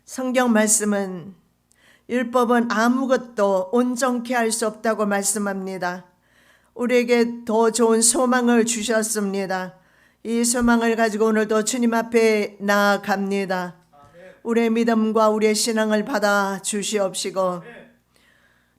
성경 말씀은 율법은 아무것도 온전케 할 수 없다고 말씀합니다. 우리에게 더 좋은 소망을 주셨습니다. 이 소망을 가지고 오늘도 주님 앞에 나아갑니다. 우리의 믿음과 우리의 신앙을 받아 주시옵시고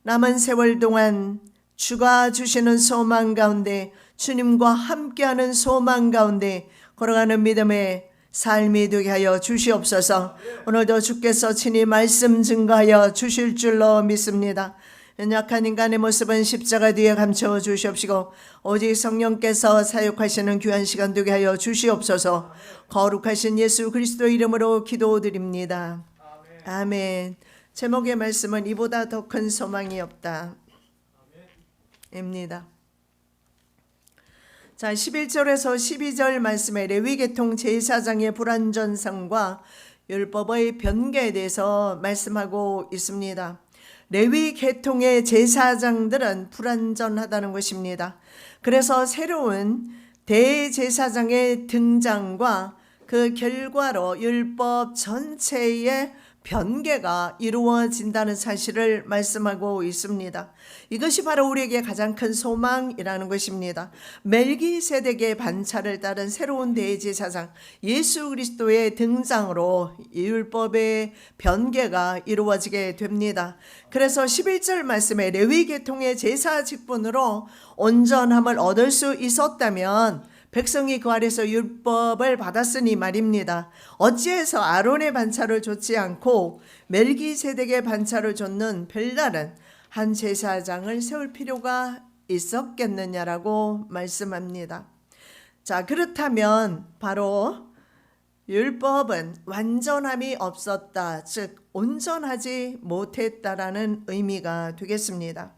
남은 세월 동안 주가 주시는 소망 가운데, 주님과 함께하는 소망 가운데 걸어가는 믿음의 삶이 되게 하여 주시옵소서. 오늘도 주께서 친히 말씀 증거하여 주실 줄로 믿습니다. 연약한 인간의 모습은 십자가 뒤에 감춰 주시옵시고 오직 성령께서 사역하시는 귀한 시간 되게 하여 주시옵소서. 거룩하신 예수 그리스도 이름으로 기도드립니다. 아멘. 제목의 말씀은 이보다 더 큰 소망이 없다 입니다. 자, 11절에서 12절 말씀에 레위계통 제사장의 불완전성과 율법의 변개에 대해서 말씀하고 있습니다. 레위계통의 제사장들은 불완전하다는 것입니다. 그래서 새로운 대제사장의 등장과 그 결과로 율법 전체의 변개가 이루어진다는 사실을 말씀하고 있습니다. 이것이 바로 우리에게 가장 큰 소망이라는 것입니다. 멜기세덱의 반차를 따른 새로운 대제사장 예수 그리스도의 등장으로 율법의 변개가 이루어지게 됩니다. 그래서 11절 말씀에 레위계통의 제사 직분으로 온전함을 얻을 수 있었다면 백성이 그 아래서 율법을 받았으니 말입니다. 어찌해서 아론의 반차를 줬지 않고 멜기세덱의 반차를 줬는 별다른 한 제사장을 세울 필요가 있었겠느냐라고 말씀합니다. 자, 그렇다면 바로 율법은 완전함이 없었다, 즉 온전하지 못했다라는 의미가 되겠습니다.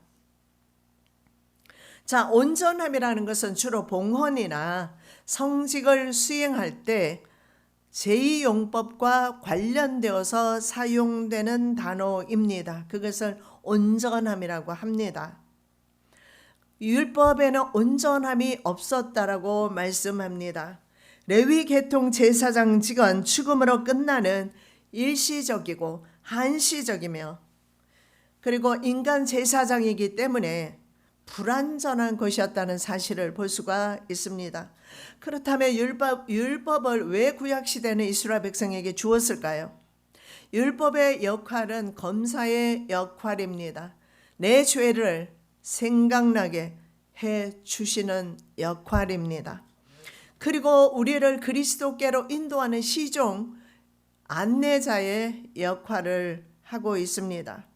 자, 온전함이라는 것은 주로 봉헌이나 성직을 수행할 때 제2용법과 관련되어서 사용되는 단어입니다. 그것을 온전함이라고 합니다. 율법에는 온전함이 없었다라고 말씀합니다. 레위계통 제사장직은 죽음으로 끝나는 일시적이고 한시적이며 그리고 인간 제사장이기 때문에 불완전한 것이었다는 사실을 볼 수가 있습니다. 그렇다면 율법을 왜 구약시대는 이스라엘 백성에게 주었을까요? 율법의 역할은 검사의 역할입니다. 내 죄를 생각나게 해 주시는 역할입니다. 그리고 우리를 그리스도께로 인도하는 시종, 안내자의 역할을 하고 있습니다.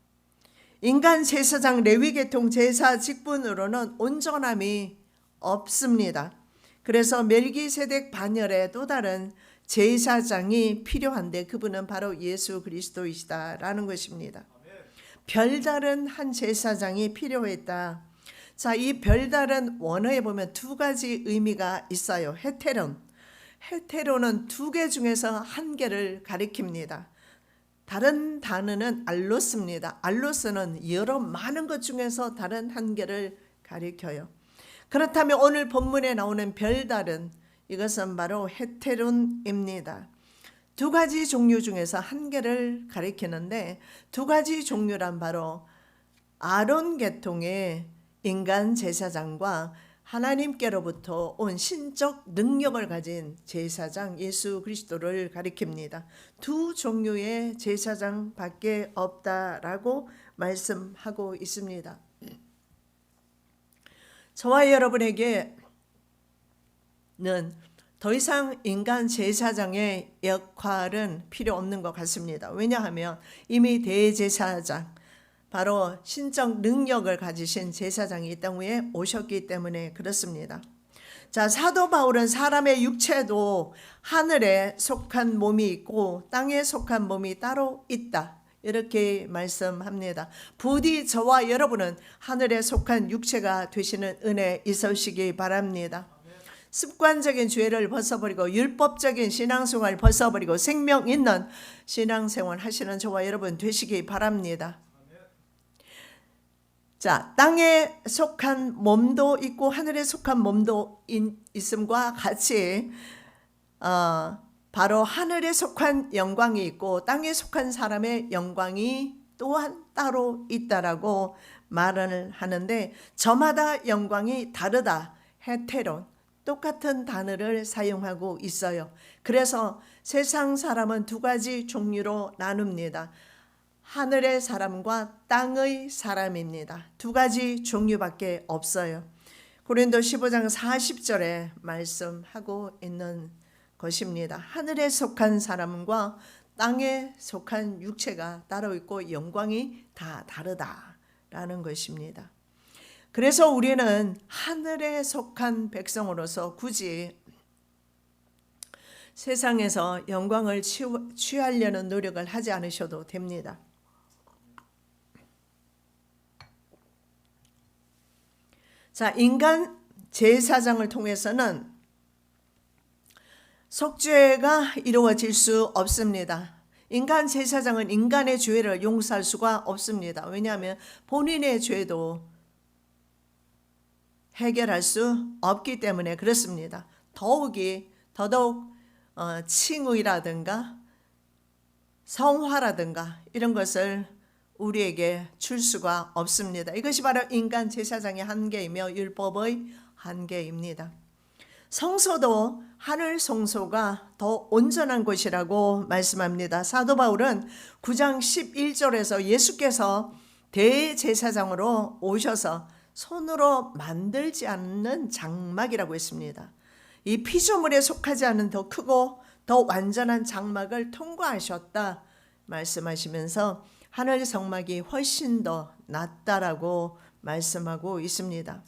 인간 제사장 레위계통 제사 직분으로는 온전함이 없습니다. 그래서 멜기세덱 반열에 또 다른 제사장이 필요한데 그분은 바로 예수 그리스도이시다라는 것입니다. 별다른 한 제사장이 필요했다. 자, 이 별다른 원어에 보면 두 가지 의미가 있어요. 헤테로는 두 개 중에서 한 개를 가리킵니다. 다른 단어는 알로스입니다. 알로스는 여러 많은 것 중에서 다른 한 개를 가리켜요. 그렇다면 오늘 본문에 나오는 별다른, 이것은 바로 헤테론입니다. 두 가지 종류 중에서 한 개를 가리키는데 두 가지 종류란 바로 아론 계통의 인간 제사장과 하나님께로부터 온 신적 능력을 가진 제사장 예수 그리스도를 가리킵니다. 두 종류의 제사장밖에 없다라고 말씀하고 있습니다. 저와 여러분에게는 더 이상 인간 제사장의 역할은 필요 없는 것 같습니다. 왜냐하면 이미 대제사장, 바로 신적 능력을 가지신 제사장이 이 땅에 오셨기 때문에 그렇습니다. 자, 사도 바울은 사람의 육체도 하늘에 속한 몸이 있고 땅에 속한 몸이 따로 있다, 이렇게 말씀합니다. 부디 저와 여러분은 하늘에 속한 육체가 되시는 은혜 있으시기 바랍니다. 습관적인 죄를 벗어버리고 율법적인 신앙생활을 벗어버리고 생명 있는 신앙생활 하시는 저와 여러분 되시기 바랍니다. 자, 땅에 속한 몸도 있고 하늘에 속한 몸도 있음과 같이 바로 하늘에 속한 영광이 있고 땅에 속한 사람의 영광이 또한 따로 있다라고 말을 하는데, 저마다 영광이 다르다. 헤테론, 똑같은 단어를 사용하고 있어요. 그래서 세상 사람은 두 가지 종류로 나눕니다. 하늘의 사람과 땅의 사람입니다. 두 가지 종류밖에 없어요. 고린도 15장 40절에 말씀하고 있는 것입니다. 하늘에 속한 사람과 땅에 속한 육체가 따로 있고 영광이 다 다르다라는 것입니다. 그래서 우리는 하늘에 속한 백성으로서 굳이 세상에서 영광을 취하려는 노력을 하지 않으셔도 됩니다. 자, 인간 제사장을 통해서는 속죄가 이루어질 수 없습니다. 인간 제사장은 인간의 죄를 용서할 수가 없습니다. 왜냐하면 본인의 죄도 해결할 수 없기 때문에 그렇습니다. 더더욱 칭의라든가 성화라든가 이런 것을 우리에게 줄 수가 없습니다. 이것이 바로 인간 제사장의 한계이며 율법의 한계입니다. 성소도 하늘 성소가 더 온전한 곳이라고 말씀합니다. 사도 바울은 9장 11절에서 예수께서 대제사장으로 오셔서 손으로 만들지 않는 장막이라고 했습니다. 이 피조물에 속하지 않은 더 크고 더 완전한 장막을 통과하셨다 말씀하시면서 하늘 성막이 훨씬 더 낫다라고 말씀하고 있습니다.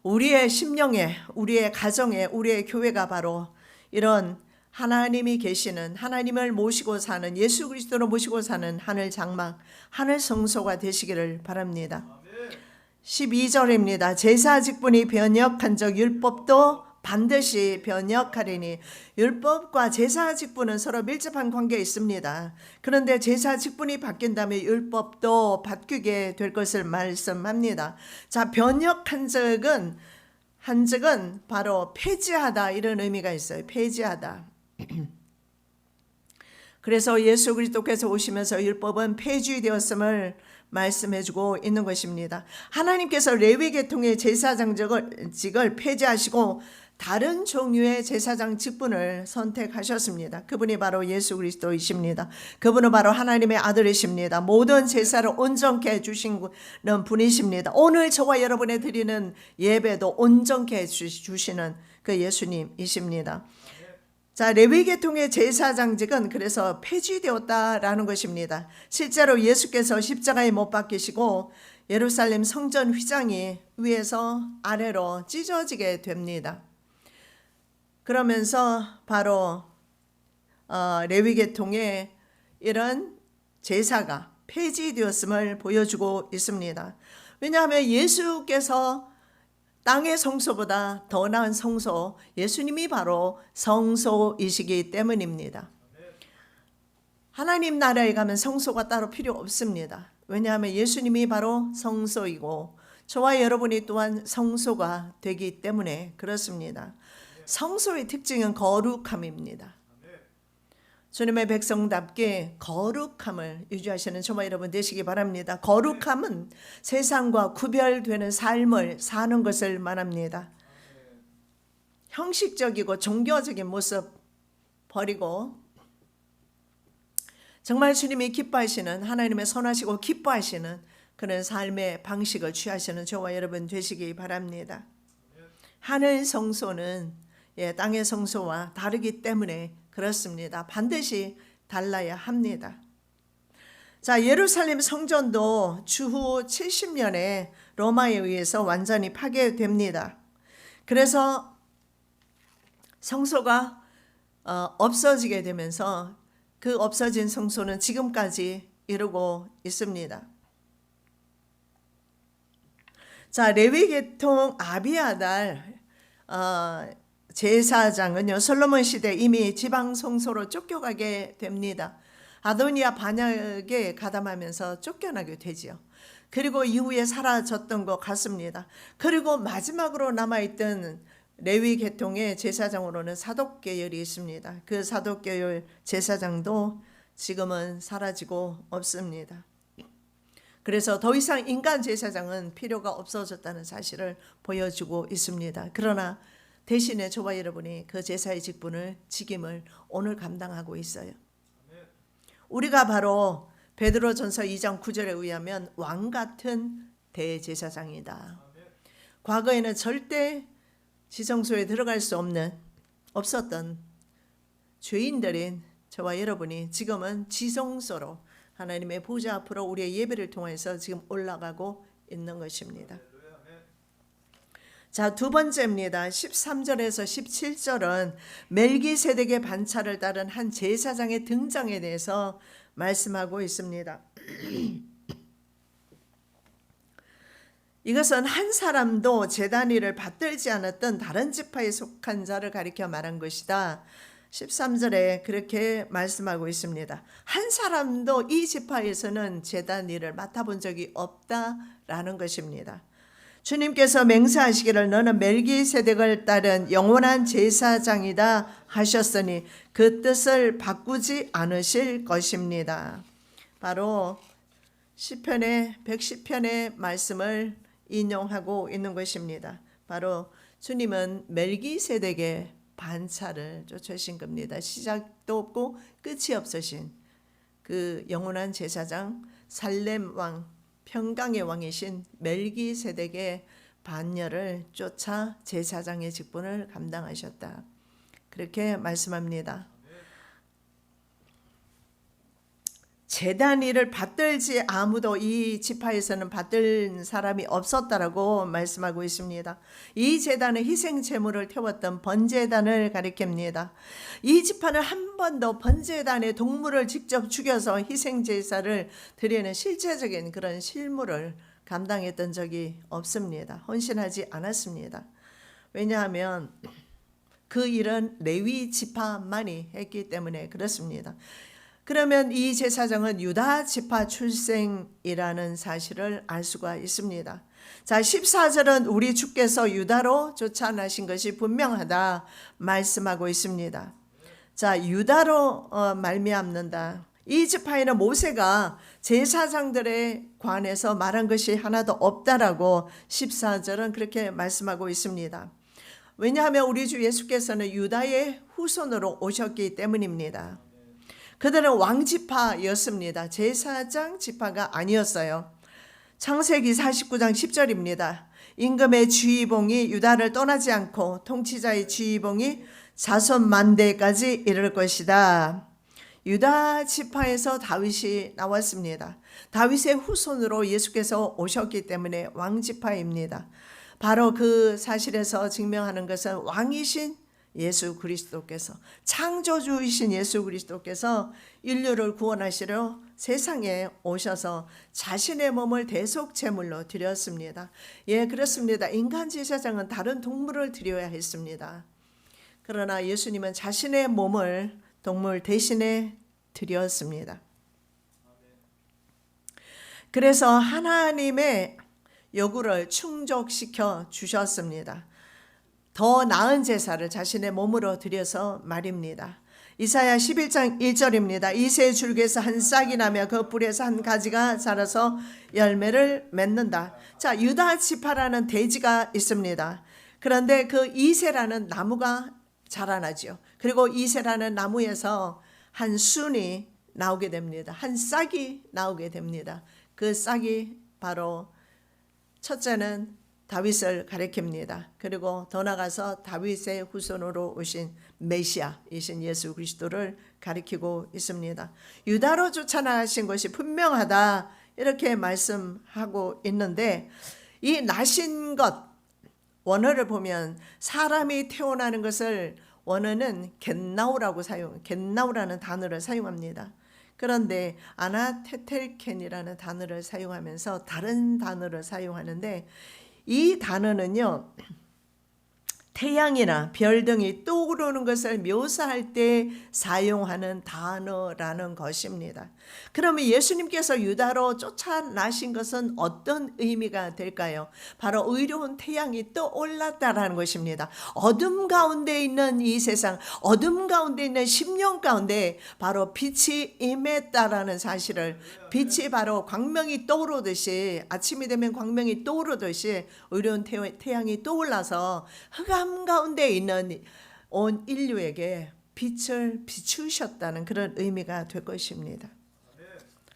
우리의 심령에, 우리의 가정에, 우리의 교회가 바로 이런 하나님이 계시는, 하나님을 모시고 사는, 예수 그리스도로 모시고 사는 하늘 장막, 하늘 성소가 되시기를 바랍니다. 12절입니다. 제사 직분이 변역한 적 율법도 반드시 변역하리니. 율법과 제사 직분은 서로 밀접한 관계에 있습니다. 그런데 제사 직분이 바뀐다면 율법도 바뀌게 될 것을 말씀합니다. 자, 변역한 적은 바로 폐지하다, 이런 의미가 있어요. 폐지하다. 그래서 예수 그리스도께서 오시면서 율법은 폐지되었음을 말씀해주고 있는 것입니다. 하나님께서 레위 계통의 제사장직을 폐지하시고 다른 종류의 제사장 직분을 선택하셨습니다. 그분이 바로 예수 그리스도이십니다. 그분은 바로 하나님의 아들이십니다. 모든 제사를 온전케 해주시는 분이십니다. 오늘 저와 여러분의 드리는 예배도 온전케 해주시는 그 예수님이십니다. 자, 레위 계통의 제사장직은 그래서 폐지되었다라는 것입니다. 실제로 예수께서 십자가에 못 박히시고 예루살렘 성전 휘장이 위에서 아래로 찢어지게 됩니다. 그러면서 바로 레위 계통의 이런 제사가 폐지되었음을 보여주고 있습니다. 왜냐하면 예수께서 땅의 성소보다 더 나은 성소, 예수님이 바로 성소이시기 때문입니다. 하나님 나라에 가면 성소가 따로 필요 없습니다. 왜냐하면 예수님이 바로 성소이고 저와 여러분이 또한 성소가 되기 때문에 그렇습니다. 성소의 특징은 거룩함입니다. 주님의 백성답게 거룩함을 유지하시는 저와 여러분 되시기 바랍니다. 거룩함은 세상과 구별되는 삶을 사는 것을 말합니다. 형식적이고 종교적인 모습 버리고 정말 주님이 기뻐하시는, 하나님의 선하시고 기뻐하시는 그런 삶의 방식을 취하시는 저와 여러분 되시기 바랍니다. 하늘 성소는 땅의 성소와 다르기 때문에 그렇습니다. 반드시 달라야 합니다. 자, 예루살렘 성전도 주후 70년에 로마에 의해서 완전히 파괴됩니다. 그래서 성소가 없어지게 되면서 그 없어진 성소는 지금까지 이루고 있습니다. 자, 레위 계통 아비아달 제사장은요, 솔로몬 시대 이미 지방 성소로 쫓겨가게 됩니다. 아도니아 반역에 가담하면서 쫓겨나게 되지요. 그리고 이후에 사라졌던 것 같습니다. 그리고 마지막으로 남아있던 레위 계통의 제사장으로는 사독 계열이 있습니다. 그 사독 계열 제사장도 지금은 사라지고 없습니다. 그래서 더 이상 인간 제사장은 필요가 없어졌다는 사실을 보여주고 있습니다. 그러나 대신에 저와 여러분이 그 제사의 직분을 직임을 오늘 감당하고 있어요. 우리가 바로 베드로전서 2장 9절에 의하면 왕 같은 대제사장이다. 과거에는 절대 지성소에 들어갈 수 없었던 죄인들인 저와 여러분이 지금은 지성소로 하나님의 보좌 앞으로 우리의 예배를 통해서 지금 올라가고 있는 것입니다. 자, 두 번째입니다. 13절에서 17절은 멜기세덱의 반차를 따른 한 제사장의 등장에 대해서 말씀하고 있습니다. 이것은 한 사람도 제단 일을 받들지 않았던 다른 지파에 속한 자를 가리켜 말한 것이다. 13절에 그렇게 말씀하고 있습니다. 한 사람도 이 지파에서는 제단 일을 맡아본 적이 없다라는 것입니다. 주님께서 맹세하시기를 너는 멜기세덱을 따른 영원한 제사장이다 하셨으니 그 뜻을 바꾸지 않으실 것입니다. 바로 시편의 110편의 말씀을 인용하고 있는 것입니다. 바로 주님은 멜기세덱의 반차를 쫓으신 겁니다. 시작도 없고 끝이 없으신 그 영원한 제사장 살렘 왕 평강의 왕이신 멜기세덱의 반열을 쫓아 제사장의 직분을 감당하셨다. 그렇게 말씀합니다. 제단 일을 받들지 아무도 이 지파에서는 받들 사람이 없었다라고 말씀하고 있습니다. 이 제단은 희생 제물을 태웠던 번제단을 가리킵니다. 이 지파는 한 번도 번제단의 동물을 직접 죽여서 희생 제사를 드리는 실제적인 그런 실무를 감당했던 적이 없습니다. 헌신하지 않았습니다. 왜냐하면 그 일은 레위 지파만이 했기 때문에 그렇습니다. 그러면 이 제사장은 유다 지파 출생이라는 사실을 알 수가 있습니다. 자, 14절은 우리 주께서 유다로 쫓아나신 것이 분명하다 말씀하고 있습니다. 자, 유다로 말미암는다. 이 지파에는 모세가 제사장들에 관해서 말한 것이 하나도 없다라고 14절은 그렇게 말씀하고 있습니다. 왜냐하면 우리 주 예수께서는 유다의 후손으로 오셨기 때문입니다. 그들은 왕지파였습니다. 제사장 지파가 아니었어요. 창세기 49장 10절입니다. 임금의 주의봉이 유다를 떠나지 않고 통치자의 주의봉이 자손 만대까지 이를 것이다. 유다 지파에서 다윗이 나왔습니다. 다윗의 후손으로 예수께서 오셨기 때문에 왕지파입니다. 바로 그 사실에서 증명하는 것은 왕이신 예수 그리스도께서, 창조주이신 예수 그리스도께서 인류를 구원하시려 세상에 오셔서 자신의 몸을 대속 제물로 드렸습니다. 예, 그렇습니다. 인간 제사장은 다른 동물을 드려야 했습니다. 그러나 예수님은 자신의 몸을 동물 대신에 드렸습니다. 그래서 하나님의 요구를 충족시켜 주셨습니다. 더 나은 제사를 자신의 몸으로 드려서 말입니다. 이사야 11장 1절입니다. 이새 줄기에서 한 싹이 나며 그 뿌리에서 한 가지가 자라서 열매를 맺는다. 자, 유다 지파라는 대지가 있습니다. 그런데 그 이새라는 나무가 자라나죠. 그리고 이새라는 나무에서 한 순이 나오게 됩니다. 한 싹이 나오게 됩니다. 그 싹이 바로 첫째는 다윗을 가리킵니다. 그리고 더 나가서 다윗의 후손으로 오신 메시아이신 예수 그리스도를 가리키고 있습니다. 유다로 쫓아나가신 것이 분명하다 이렇게 말씀하고 있는데, 이 나신 것 원어를 보면 사람이 태어나는 것을 원어는 겟나우라는 단어를 사용합니다. 그런데 아나테텔켄이라는 단어를 사용하면서 다른 단어를 사용하는데, 이 단어는요 태양이나 별 등이 떠오르는 것을 묘사할 때 사용하는 단어라는 것입니다. 그러면 예수님께서 유다로 쫓아나신 것은 어떤 의미가 될까요? 바로 의로운 태양이 떠올랐다라는 것입니다. 어둠 가운데 있는 이 세상, 어둠 가운데 있는 심령 가운데 바로 빛이 임했다라는 사실을, 빛이 바로 광명이 떠오르듯이, 아침이 되면 광명이 떠오르듯이 의로운 태양이 떠올라서 흑암 가운데 있는 온 인류에게 빛을 비추셨다는 그런 의미가 될 것입니다.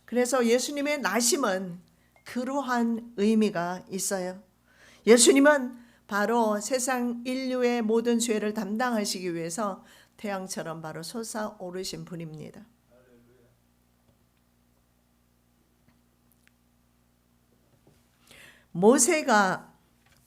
그래서 예수님의 나심은 그러한 의미가 있어요. 예수님은 바로 세상 인류의 모든 죄를 담당하시기 위해서 태양처럼 바로 솟아오르신 분입니다. 모세가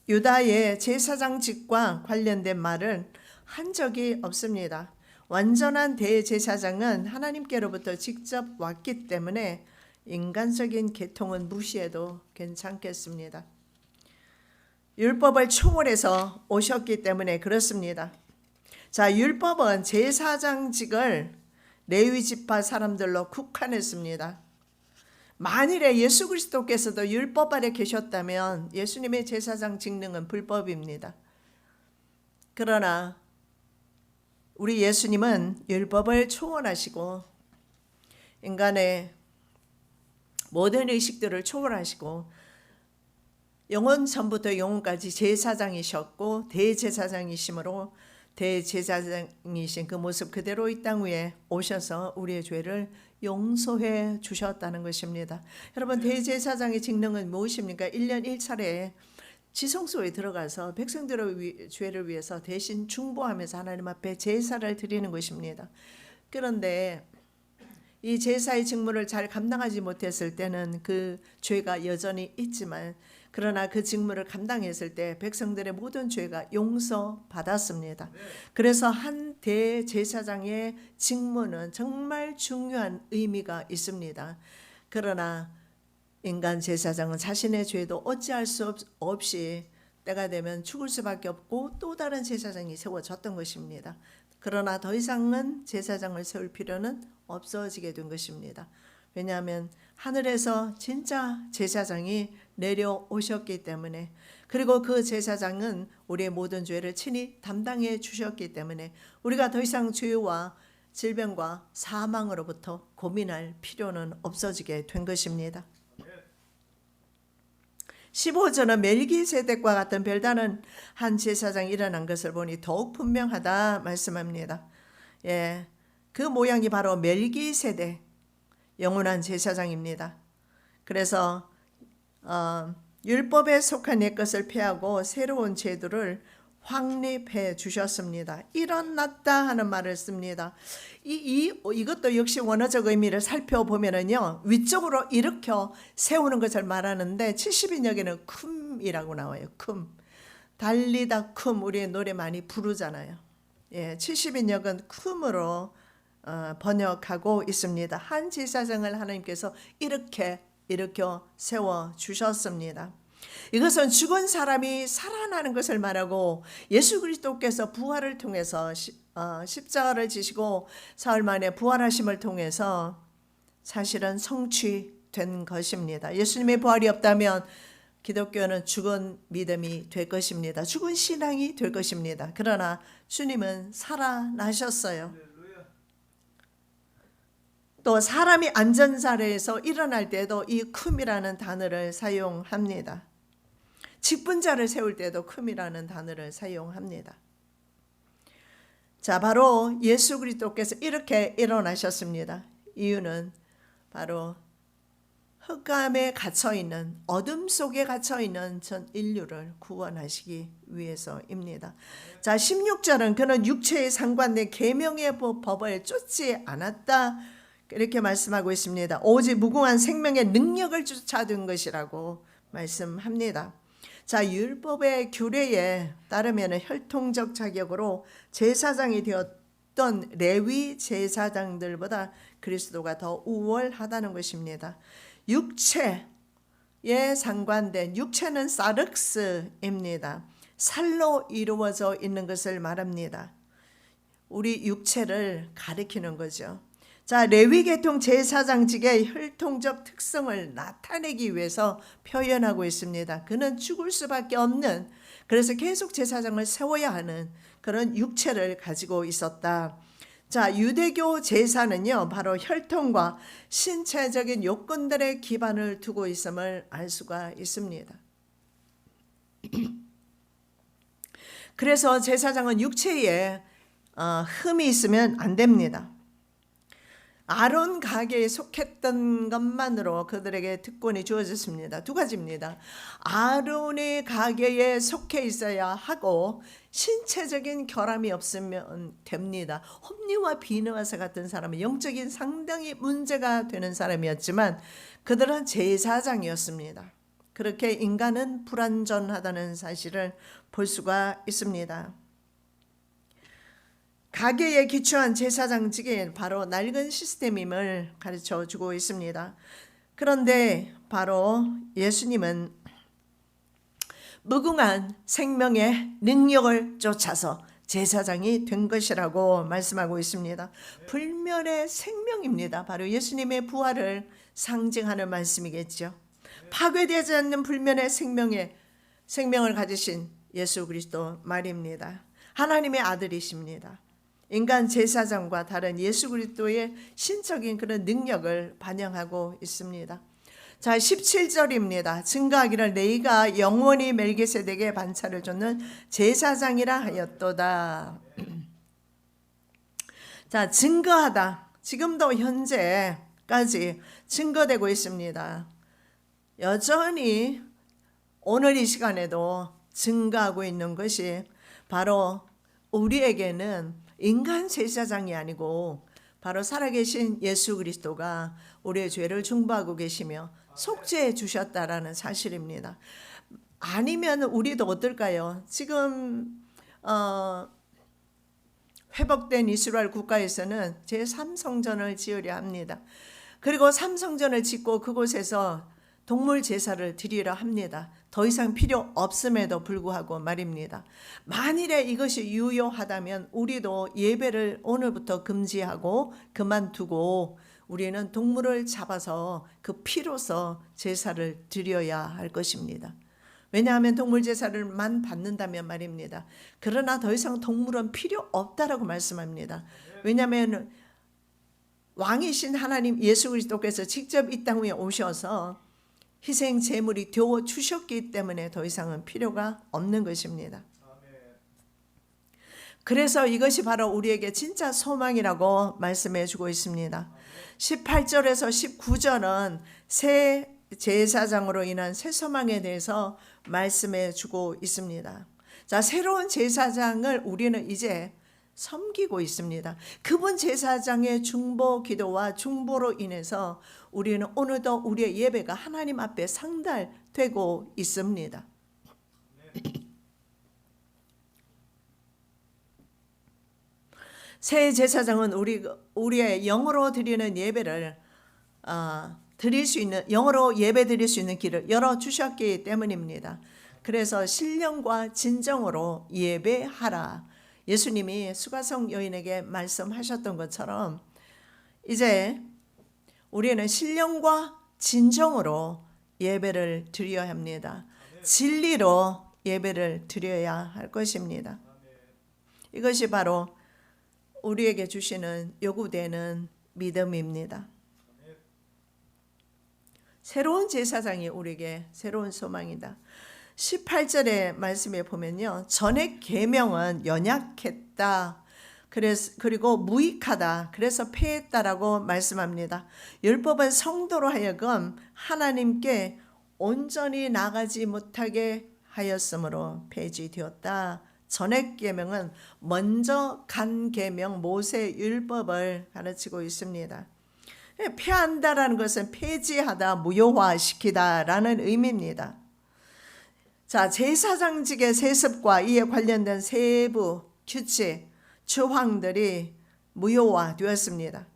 유다의 제사장직과 관련된 말을 한 적이 없습니다. 완전한 대제사장은 하나님께로부터 직접 왔기 때문에 인간적인 계통은 무시해도 괜찮겠습니다. 율법을 초월해서 오셨기 때문에 그렇습니다. 자, 율법은 제사장직을 레위 지파 사람들로 국한했습니다. 만일에 예수 그리스도께서도 율법 아래 계셨다면 예수님의 제사장 직능은 불법입니다. 그러나 우리 예수님은 율법을 초월하시고 인간의 모든 의식들을 초월하시고 영원 전부터 영원까지 제사장이셨고 대제사장이심으로 대제사장이신 그 모습 그대로 이 땅 위에 오셔서 우리의 죄를 용서해 주셨다는 것입니다. 여러분, 대제사장의 직능은 무엇입니까? 1년 1차례 지성소에 들어가서 백성들의 죄를 위해서 대신 중보하면서 하나님 앞에 제사를 드리는 것입니다. 그런데 이 제사의 직무를 잘 감당하지 못했을 때는 그 죄가 여전히 있지만, 그러나 그 직무를 감당했을 때 백성들의 모든 죄가 용서받았습니다. 그래서 한 대제사장의 직무는 정말 중요한 의미가 있습니다. 그러나 인간 제사장은 자신의 죄도 어찌할 수 없이 때가 되면 죽을 수밖에 없고 또 다른 제사장이 세워졌던 것입니다. 그러나 더 이상은 제사장을 세울 필요는 없어지게 된 것입니다. 왜냐하면 하늘에서 진짜 제사장이 내려오셨기 때문에, 그리고 그 제사장은 우리의 모든 죄를 친히 담당해 주셨기 때문에 우리가 더 이상 죄와 질병과 사망으로부터 고민할 필요는 없어지게 된 것입니다. 15절은 멜기세덱과 같은 별다른 한 제사장이 일어난 것을 보니 더욱 분명하다 말씀합니다. 예, 그 모양이 바로 멜기세덱, 영원한 제사장입니다. 그래서 율법에 속한 옛것을 폐하고 새로운 제도를 확립해 주셨습니다. 일어났다 하는 말을 씁니다. 이것도 역시 원어적 의미를 살펴보면은요, 위쪽으로 일으켜 세우는 것을 말하는데 70인역에는 쿰이라고 나와요. 쿰. 달리다 쿰, 우리 노래 많이 부르잖아요. 예, 70인역은 쿰으로 번역하고 있습니다. 한 제사장을 하나님께서 이렇게 일으켜 세워 주셨습니다. 이것은 죽은 사람이 살아나는 것을 말하고 예수 그리스도께서 부활을 통해서 십자가를 지시고 사흘 만에 부활하심을 통해서 사실은 성취된 것입니다. 예수님의 부활이 없다면 기독교는 죽은 믿음이 될 것입니다. 죽은 신앙이 될 것입니다. 그러나 주님은 살아나셨어요. 또 사람이 안전자리에서 일어날 때도 이 쿰이라는 단어를 사용합니다. 직분자를 세울 때도 쿰이라는 단어를 사용합니다. 자, 바로 예수 그리스도께서 이렇게 일어나셨습니다. 이유는 바로 흑암에 갇혀있는, 어둠 속에 갇혀있는 전 인류를 구원하시기 위해서입니다. 자, 16절은 그는 육체에 상관된 계명의 법을 쫓지 않았다, 이렇게 말씀하고 있습니다. 오직 무궁한 생명의 능력을 쫓아둔 것이라고 말씀합니다. 자, 율법의 규례에 따르면 혈통적 자격으로 제사장이 되었던 레위 제사장들보다 그리스도가 더 우월하다는 것입니다. 육체에 상관된, 육체는 사륵스입니다. 살로 이루어져 있는 것을 말합니다. 우리 육체를 가리키는 거죠. 자, 레위계통 제사장직의 혈통적 특성을 나타내기 위해서 표현하고 있습니다. 그는 죽을 수밖에 없는, 그래서 계속 제사장을 세워야 하는 그런 육체를 가지고 있었다. 자, 유대교 제사는요, 바로 혈통과 신체적인 요건들의 기반을 두고 있음을 알 수가 있습니다. 그래서 제사장은 육체에 흠이 있으면 안 됩니다. 아론 가게에 속했던 것만으로 그들에게 특권이 주어졌습니다. 두 가지입니다. 아론의 가게에 속해 있어야 하고 신체적인 결함이 없으면 됩니다. 홈리와 비느하스 같은 사람은 영적인 상당히 문제가 되는 사람이었지만 그들은 제사장이었습니다. 그렇게 인간은 불완전하다는 사실을 볼 수가 있습니다. 가계에 기초한 제사장직이 바로 낡은 시스템임을 가르쳐 주고 있습니다. 그런데 바로 예수님은 무궁한 생명의 능력을 쫓아서 제사장이 된 것이라고 말씀하고 있습니다. 불멸의 생명입니다. 바로 예수님의 부활을 상징하는 말씀이겠죠. 파괴되지 않는 불멸의 생명을 가지신 예수 그리스도 말입니다. 하나님의 아들이십니다. 인간 제사장과 다른 예수 그리스도의 신적인 그런 능력을 반영하고 있습니다. 자, 17절입니다. 증거하기를 너희가 영원히 멜기세덱에게 반차를 줬는 제사장이라 하였도다. 자, 증거하다. 지금도 현재까지 증거되고 있습니다. 여전히 오늘 이 시간에도 증거하고 있는 것이 바로 우리에게는 인간 제사장이 아니고 바로 살아계신 예수 그리스도가 우리의 죄를 중보하고 계시며 속죄해 주셨다라는 사실입니다. 아니면 우리도 어떨까요? 지금 회복된 이스라엘 국가에서는 제3성전을 지으려 합니다. 그리고 3성전을 짓고 그곳에서 동물 제사를 드리려 합니다. 더 이상 필요 없음에도 불구하고 말입니다. 만일에 이것이 유효하다면 우리도 예배를 오늘부터 금지하고 그만두고 우리는 동물을 잡아서 그 피로서 제사를 드려야 할 것입니다. 왜냐하면 동물 제사를만 받는다면 말입니다. 그러나 더 이상 동물은 필요 없다라고 말씀합니다. 왜냐하면 왕이신 하나님 예수 그리스도께서 직접 이 땅 위에 오셔서 희생 제물이 되어 주셨기 때문에 더 이상은 필요가 없는 것입니다. 그래서 이것이 바로 우리에게 진짜 소망이라고 말씀해 주고 있습니다. 18절에서 19절은 새 제사장으로 인한 새 소망에 대해서 말씀해 주고 있습니다. 자, 새로운 제사장을 우리는 이제 섬기고 있습니다. 그분 제사장의 중보 기도와 중보로 인해서 우리는 오늘도 우리의 예배가 하나님 앞에 상달되고 있습니다. 새 제사장은 우리의 영으로 드리는 예배를 드릴 수 있는, 영으로 예배 드릴 수 있는 길을 열어 주셨기 때문입니다. 그래서 신령과 진정으로 예배하라. 예수님이 수가성 여인에게 말씀하셨던 것처럼 이제 우리는 신령과 진정으로 예배를 드려야 합니다. 진리로 예배를 드려야 할 것입니다. 이것이 바로 우리에게 주시는 요구되는 믿음입니다. 새로운 제사장이 우리에게 새로운 소망이다. 18절의 말씀에 보면요, 전에 계명은 연약했다. 그리고 무익하다. 그래서 폐했다라고 말씀합니다. 율법은 성도로 하여금 하나님께 온전히 나가지 못하게 하였으므로 폐지되었다. 전액 계명은 먼저 간 계명 모세 율법을 가르치고 있습니다. 폐한다라는 것은 폐지하다, 무효화시키다라는 의미입니다. 자, 제사장직의 세습과 이에 관련된 세부 규칙, 조항들이 무효화되었습니다.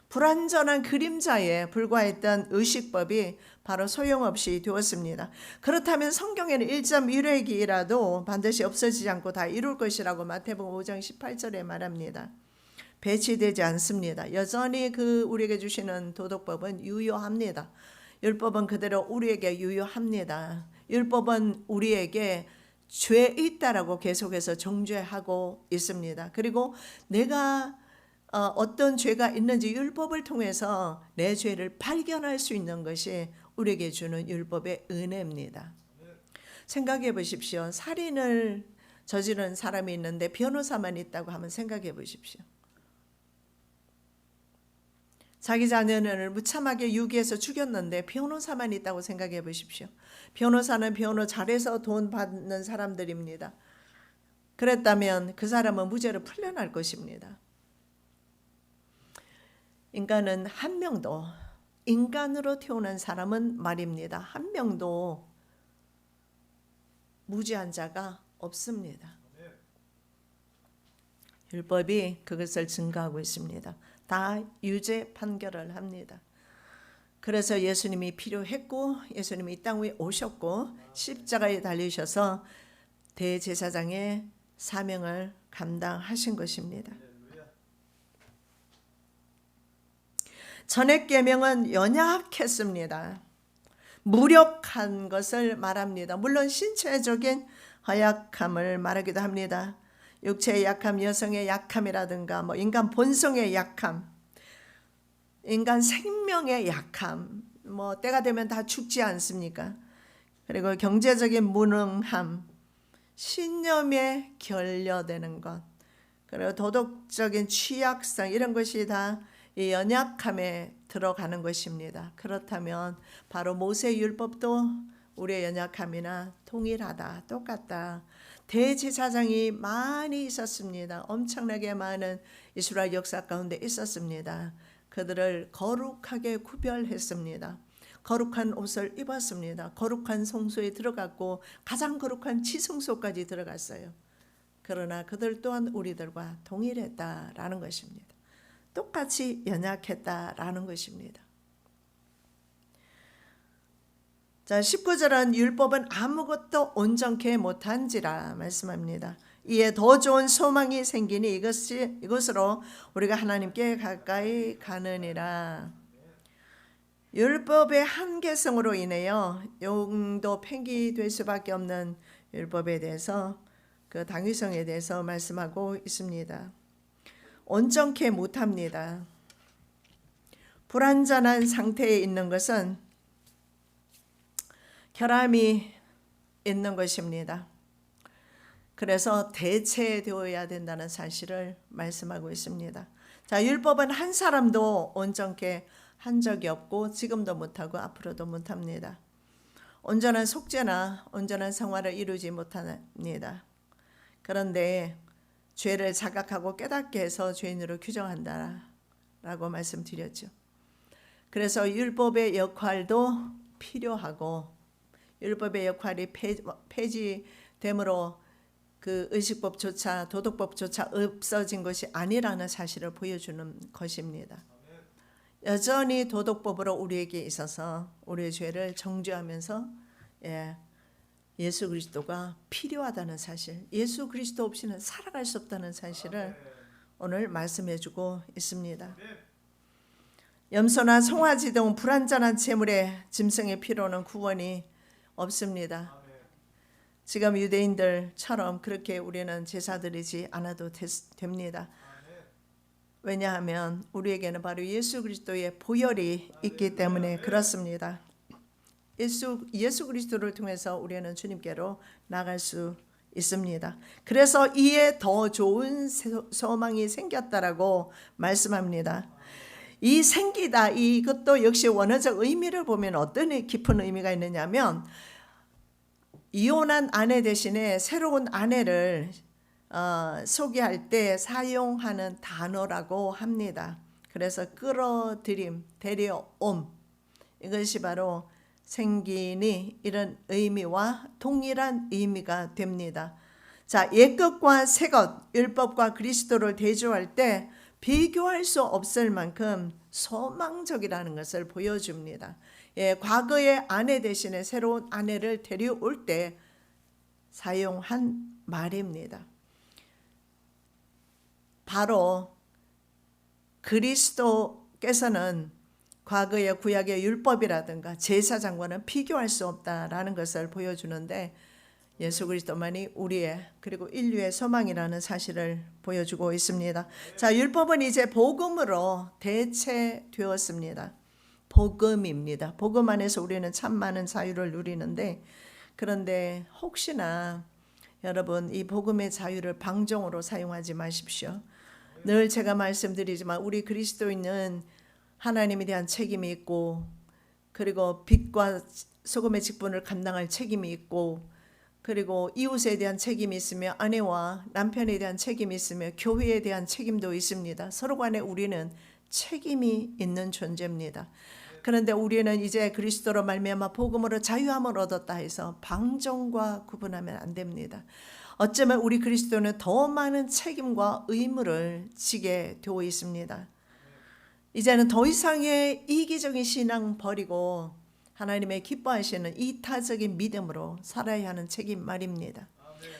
불완전한 그림자에 불과했던 의식법이 바로 소용없이 되었습니다. 그렇다면 성경에는 1.1획이라도 반드시 없어지지 않고 다 이룰 것이라고 마태복음 5장 18절에 말합니다. 배치되지 않습니다. 여전히 우리에게 주시는 도덕법은 유효합니다. 율법은 그대로 우리에게 유효합니다. 율법은 우리에게 죄 있다라고 계속해서 정죄하고 있습니다. 그리고 내가 어떤 죄가 있는지 율법을 통해서 내 죄를 발견할 수 있는 것이 우리에게 주는 율법의 은혜입니다. 생각해 보십시오. 살인을 저지른 사람이 있는데 변호사만 있다고 하면 생각해 보십시오. 자기 자녀를 무참하게 유기해서 죽였는데 변호사만 있다고 생각해 보십시오. 변호사는 변호 잘해서 돈 받는 사람들입니다. 그랬다면 그 사람은 무죄로 풀려날 것입니다. 인간은 한 명도, 인간으로 태어난 사람은 말입니다, 한 명도 무죄한 자가 없습니다. 율법이 그것을 증거하고 있습니다. 다 유죄 판결을 합니다. 그래서 예수님이 필요했고 예수님이 이 땅 위에 오셨고 십자가에 달리셔서 대제사장의 사명을 감당하신 것입니다. 전액 계명은 연약했습니다. 무력한 것을 말합니다. 물론 신체적인 허약함을 말하기도 합니다. 육체의 약함, 여성의 약함이라든가 인간 본성의 약함, 인간 생명의 약함, 때가 되면 다 죽지 않습니까? 그리고 경제적인 무능함, 신념에 결여되는 것, 그리고 도덕적인 취약성, 이런 것이 다 이 연약함에 들어가는 것입니다. 그렇다면 바로 모세율법도 우리의 연약함이나 동일하다, 똑같다. 대제사장이 많이 있었습니다. 엄청나게 많은 이스라엘 역사 가운데 있었습니다. 그들을 거룩하게 구별했습니다. 거룩한 옷을 입었습니다. 거룩한 성소에 들어갔고 가장 거룩한 지성소까지 들어갔어요. 그러나 그들 또한 우리들과 동일했다라는 것입니다. 똑같이 연약했다라는 것입니다. 자, 19절은 율법은 아무것도 온전케 못한지라 말씀합니다. 이에 더 좋은 소망이 생기니 이것으로 우리가 하나님께 가까이 가느니라. 율법의 한계성으로 인하여 영도 팽개될 수밖에 없는 율법에 대해서, 그 당위성에 대해서 말씀하고 있습니다. 온전케 못합니다. 불완전한 상태에 있는 것은 결함이 있는 것입니다. 그래서 대체되어야 된다는 사실을 말씀하고 있습니다. 자, 율법은 한 사람도 온전케 한 적이 없고 지금도 못하고 앞으로도 못합니다. 온전한 속죄나 온전한 생활을 이루지 못합니다. 그런데 죄를 자각하고 깨닫게 해서 죄인으로 규정한다라고 말씀드렸죠. 그래서 율법의 역할도 필요하고 율법의 역할이 폐지됨으로 그 의식법조차 도덕법조차 없어진 것이 아니라는 사실을 보여주는 것입니다. 여전히 도덕법으로 우리에게 있어서 우리의 죄를 정죄하면서 예수 그리스도가 필요하다는 사실, 예수 그리스도 없이는 살아갈 수 없다는 사실을 오늘 말씀해주고 있습니다. 염소나 송아지 등 불완전한 제물의 짐승의 피로는 구원이 없습니다. 지금 유대인들처럼 그렇게 우리는 제사 드리지 않아도 됩니다. 왜냐하면 우리에게는 바로 예수 그리스도의 보혈이 있기 때문에 그렇습니다. 예수 그리스도를 통해서 우리는 주님께로 나갈 수 있습니다. 그래서 이에 더 좋은 소망이 생겼다라고 말씀합니다. 이 생기다, 이것도 역시 원어적 의미를 보면 어떤 깊은 의미가 있느냐면 이혼한 아내 대신에 새로운 아내를 소개할 때 사용하는 단어라고 합니다. 그래서 끌어들임, 데려옴, 이것이 바로 생기니 이런 의미와 동일한 의미가 됩니다. 자, 옛것과 새것, 율법과 그리스도를 대조할 때 비교할 수 없을 만큼 소망적이라는 것을 보여줍니다. 과거의 아내 대신에 새로운 아내를 데려올 때 사용한 말입니다. 바로 그리스도께서는 과거의 구약의 율법이라든가 제사장과는 비교할 수 없다라는 것을 보여주는데, 예수 그리스도만이 우리의 그리고 인류의 소망이라는 사실을 보여주고 있습니다. 자, 율법은 이제 복음으로 대체되었습니다. 복음입니다. 복음 안에서 우리는 참 많은 자유를 누리는데, 그런데 혹시나 여러분 이 복음의 자유를 방종으로 사용하지 마십시오. 늘 제가 말씀드리지만 우리 그리스도인은 하나님에 대한 책임이 있고, 그리고 빛과 소금의 직분을 감당할 책임이 있고, 그리고 이웃에 대한 책임이 있으며 아내와 남편에 대한 책임이 있으며 교회에 대한 책임도 있습니다. 서로 간에 우리는 책임이 있는 존재입니다. 그런데 우리는 이제 그리스도로 말미암아 복음으로 자유함을 얻었다 해서 방종과 구분하면 안 됩니다. 어쩌면 우리 그리스도는 더 많은 책임과 의무를 지게 되어 있습니다. 이제는 더 이상의 이기적인 신앙 버리고 하나님의 기뻐하시는 이타적인 믿음으로 살아야 하는 책임 말입니다.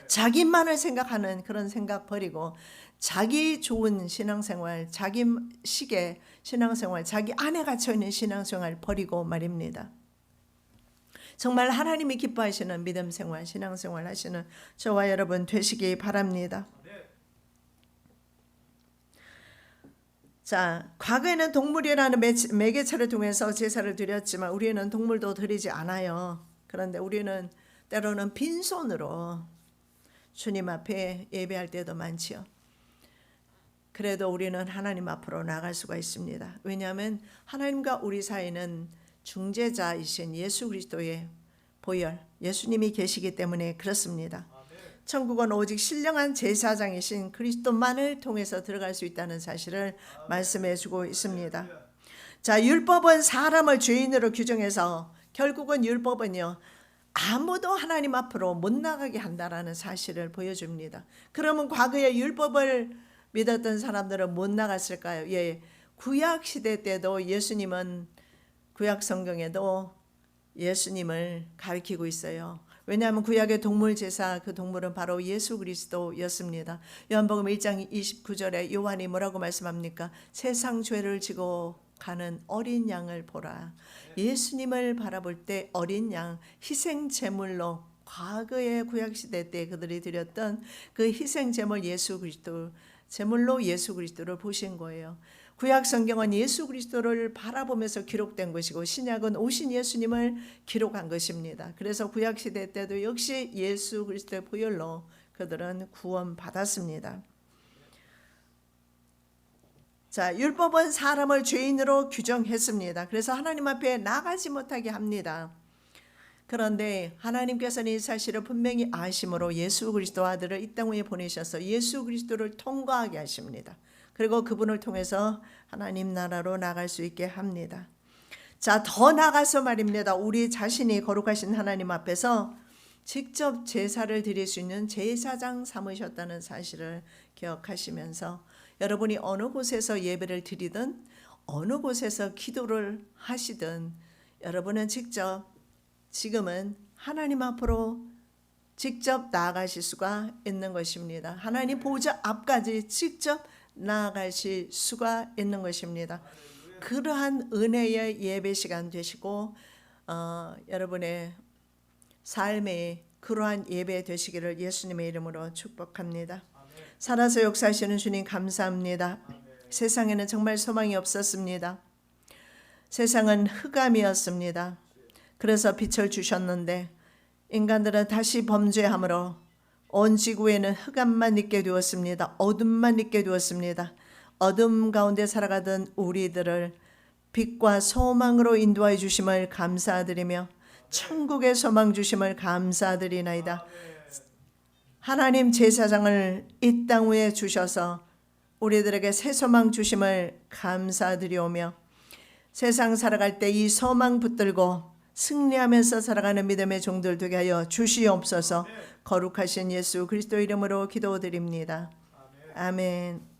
자기만을 생각하는 그런 생각 버리고 자기 좋은 신앙생활, 자기 식의 신앙생활, 자기 안에 갇혀있는 신앙생활 버리고 말입니다. 정말 하나님이 기뻐하시는 믿음생활, 신앙생활 하시는 저와 여러분 되시기 바랍니다. 자, 과거에는 동물이라는 매개체를 통해서 제사를 드렸지만 우리는 동물도 드리지 않아요. 그런데 우리는 때로는 빈손으로 주님 앞에 예배할 때도 많지요. 그래도 우리는 하나님 앞으로 나갈 수가 있습니다. 왜냐하면 하나님과 우리 사이는 중재자이신 예수 그리스도의 보혈, 예수님이 계시기 때문에 그렇습니다. 천국은 오직 신령한 제사장이신 그리스도만을 통해서 들어갈 수 있다는 사실을 말씀해 주고 있습니다. 자, 율법은 사람을 죄인으로 규정해서 결국은 율법은요, 아무도 하나님 앞으로 못 나가게 한다라는 사실을 보여줍니다. 그러면 과거에 율법을 믿었던 사람들은 못 나갔을까요? 예, 구약 시대 때도 예수님은 구약 성경에도 예수님을 가리키고 있어요. 왜냐하면 구약의 동물 제사, 그 동물은 바로 예수 그리스도였습니다. 요한복음 1장 29절에 요한이 뭐라고 말씀합니까? 세상 죄를 지고 가는 어린 양을 보라. 예수님을 바라볼 때 어린 양, 희생 제물로 과거의 구약 시대 때 그들이 드렸던 그 희생 제물 예수 그리스도, 제물로 예수 그리스도를 보신 거예요. 구약 성경은 예수 그리스도를 바라보면서 기록된 것이고 신약은 오신 예수님을 기록한 것입니다. 그래서 구약 시대 때도 역시 예수 그리스도의 보혈로 그들은 구원받았습니다. 자, 율법은 사람을 죄인으로 규정했습니다. 그래서 하나님 앞에 나가지 못하게 합니다. 그런데 하나님께서는 이 사실을 분명히 아심으로 예수 그리스도 아들을 이 땅 위에 보내셔서 예수 그리스도를 통과하게 하십니다. 그리고 그분을 통해서 하나님 나라로 나갈 수 있게 합니다. 자, 더 나가서 말입니다. 우리 자신이 거룩하신 하나님 앞에서 직접 제사를 드릴 수 있는 제사장 삼으셨다는 사실을 기억하시면서 여러분이 어느 곳에서 예배를 드리든 어느 곳에서 기도를 하시든 여러분은 직접 지금은 하나님 앞으로 직접 나아가실 수가 있는 것입니다. 하나님 보좌 앞까지 직접 나아가실 수가 있는 것입니다. 그러한 은혜의 예배 시간 되시고 여러분의 삶의 그러한 예배 되시기를 예수님의 이름으로 축복합니다. 살아서 역사하시는 주님 감사합니다. 세상에는 정말 소망이 없었습니다. 세상은 흑암이었습니다. 그래서 빛을 주셨는데 인간들은 다시 범죄함으로 온 지구에는 흑암만 있게 되었습니다. 어둠만 있게 되었습니다. 어둠 가운데 살아가던 우리들을 빛과 소망으로 인도하여 주심을 감사드리며 천국의 소망 주심을 감사드리나이다. 하나님 제사장을 이 땅 위에 주셔서 우리들에게 새 소망 주심을 감사드리오며 세상 살아갈 때 이 소망 붙들고 승리하면서 살아가는 믿음의 종들 되게 하여 주시옵소서. 거룩하신 예수 그리스도 이름으로 기도드립니다. 아멘.